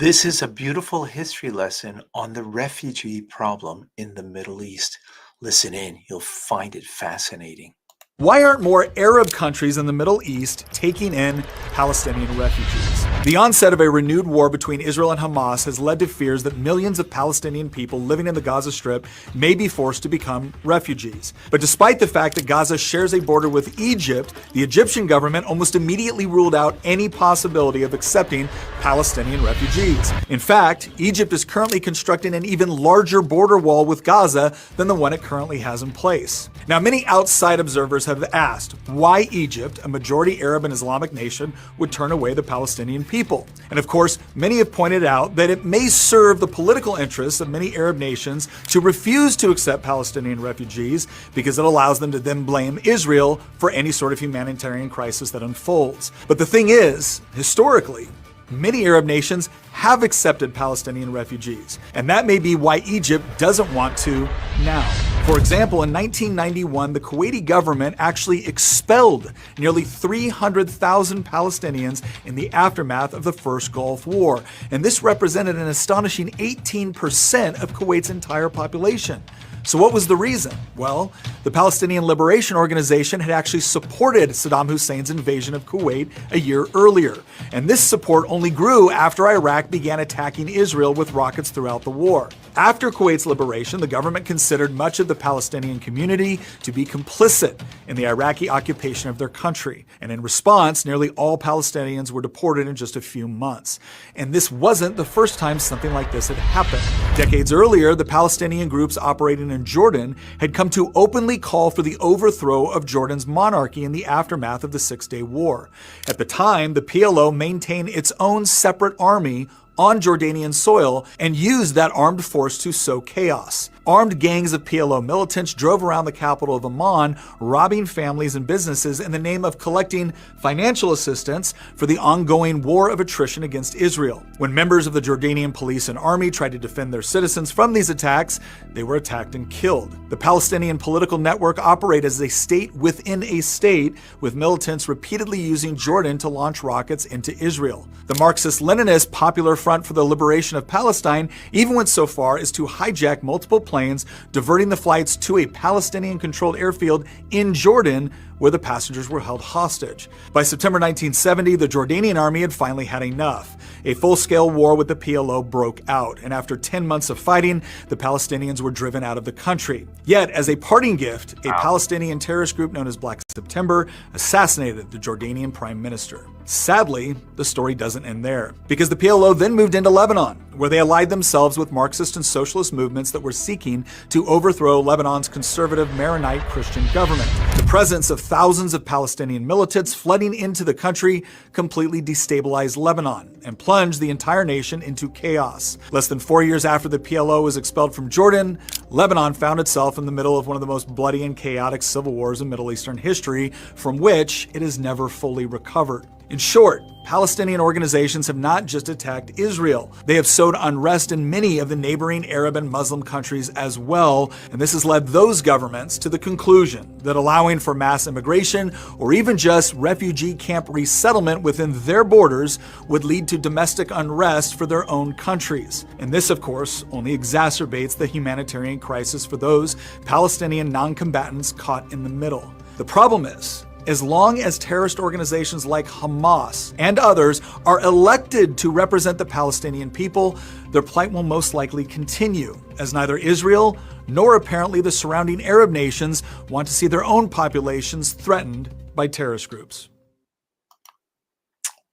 This is a beautiful history lesson on the refugee problem in the Middle East. Listen in, you'll find it fascinating. Why aren't more Arab countries in the Middle East taking in Palestinian refugees? The onset of a renewed war between Israel and Hamas has led to fears that millions of Palestinian people living in the Gaza Strip may be forced to become refugees. But despite the fact that Gaza shares a border with Egypt, the Egyptian government almost immediately ruled out any possibility of accepting Palestinian refugees. In fact, Egypt is currently constructing an even larger border wall with Gaza than the one it currently has in place. Now, many outside observers have asked why Egypt, a majority Arab and Islamic nation, would turn away the Palestinian people. And of course, many have pointed out that it may serve the political interests of many Arab nations to refuse to accept Palestinian refugees because it allows them to then blame Israel for any sort of humanitarian crisis that unfolds. But the thing is, historically, many Arab nations have accepted Palestinian refugees, and that may be why Egypt doesn't want to now. For example, in 1991, the Kuwaiti government actually expelled nearly 300,000 Palestinians in the aftermath of the First Gulf War, and this represented an astonishing 18% of Kuwait's entire population. So what was the reason? Well, the Palestinian Liberation Organization had actually supported Saddam Hussein's invasion of Kuwait a year earlier, and this support only grew after Iraq began attacking Israel with rockets throughout the war. After Kuwait's liberation, the government considered much of the Palestinian community to be complicit in the Iraqi occupation of their country, and in response, nearly all Palestinians were deported in just a few months. And this wasn't the first time something like this had happened. Decades earlier, the Palestinian groups operating in Jordan had come to openly call for the overthrow of Jordan's monarchy in the aftermath of the Six-Day War. At the time, the PLO maintained its own separate army on Jordanian soil and used that armed force to sow chaos. Armed gangs of PLO militants drove around the capital of Amman, robbing families and businesses in the name of collecting financial assistance for the ongoing war of attrition against Israel. When members of the Jordanian police and army tried to defend their citizens from these attacks, they were attacked and killed. The Palestinian political network operated as a state within a state, with militants repeatedly using Jordan to launch rockets into Israel. The Marxist-Leninist Popular Front for the Liberation of Palestine even went so far as to hijack multiple planes, diverting the flights to a Palestinian-controlled airfield in Jordan, where the passengers were held hostage. By September 1970, the Jordanian army had finally had enough. A full-scale war with the PLO broke out, and after 10 months of fighting, the Palestinians were driven out of the country. Yet, as a parting gift, a Palestinian terrorist group known as Black September assassinated the Jordanian prime minister. Sadly, the story doesn't end there, because the PLO then moved into Lebanon, where they allied themselves with Marxist and socialist movements that were seeking to overthrow Lebanon's conservative Maronite Christian government. The presence of thousands of Palestinian militants flooding into the country completely destabilized Lebanon and plunged the entire nation into chaos. Less than 4 years after the PLO was expelled from Jordan, Lebanon found itself in the middle of one of the most bloody and chaotic civil wars in Middle Eastern history, from which it has never fully recovered. In short, Palestinian organizations have not just attacked Israel. They have sowed unrest in many of the neighboring Arab and Muslim countries as well, and this has led those governments to the conclusion that allowing for mass immigration or even just refugee camp resettlement within their borders would lead to domestic unrest for their own countries. And this, of course, only exacerbates the humanitarian crisis for those Palestinian non-combatants caught in the middle. The problem is, as long as terrorist organizations like Hamas and others are elected to represent the Palestinian people, their plight will most likely continue, as neither Israel nor apparently the surrounding Arab nations want to see their own populations threatened by terrorist groups.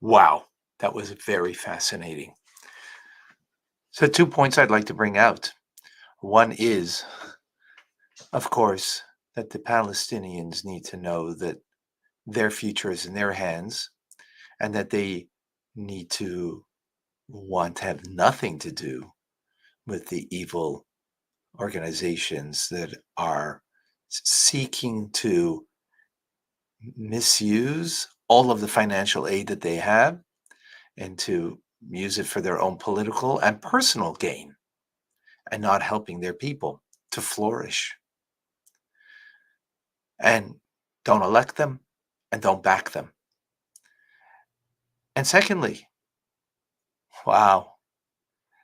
Wow, that was very fascinating. So 2 points I'd like to bring out. One is, of course, that the Palestinians need to know that their future is in their hands, and that they need to want to have nothing to do with the evil organizations that are seeking to misuse all of the financial aid that they have and to use it for their own political and personal gain, and not helping their people to flourish. And don't elect them, and don't back them. And secondly, wow,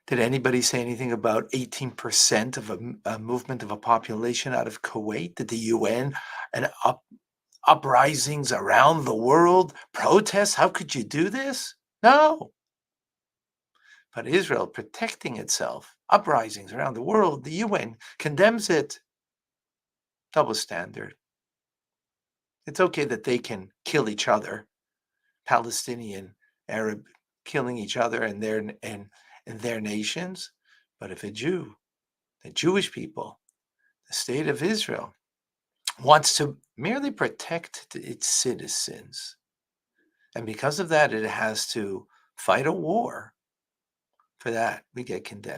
Did anybody say anything about 18% of a movement of a population out of Kuwait? Did the UN and uprisings around the world, protests? How could you do this? No. But Israel protecting itself, uprisings around the world, the UN condemns it. Double standard. It's okay that they can kill each other, Palestinian, Arab, killing each other and their nations. But if a Jew, the Jewish people, the state of Israel, wants to merely protect its citizens, and because of that, it has to fight a war, for that, we get condemned.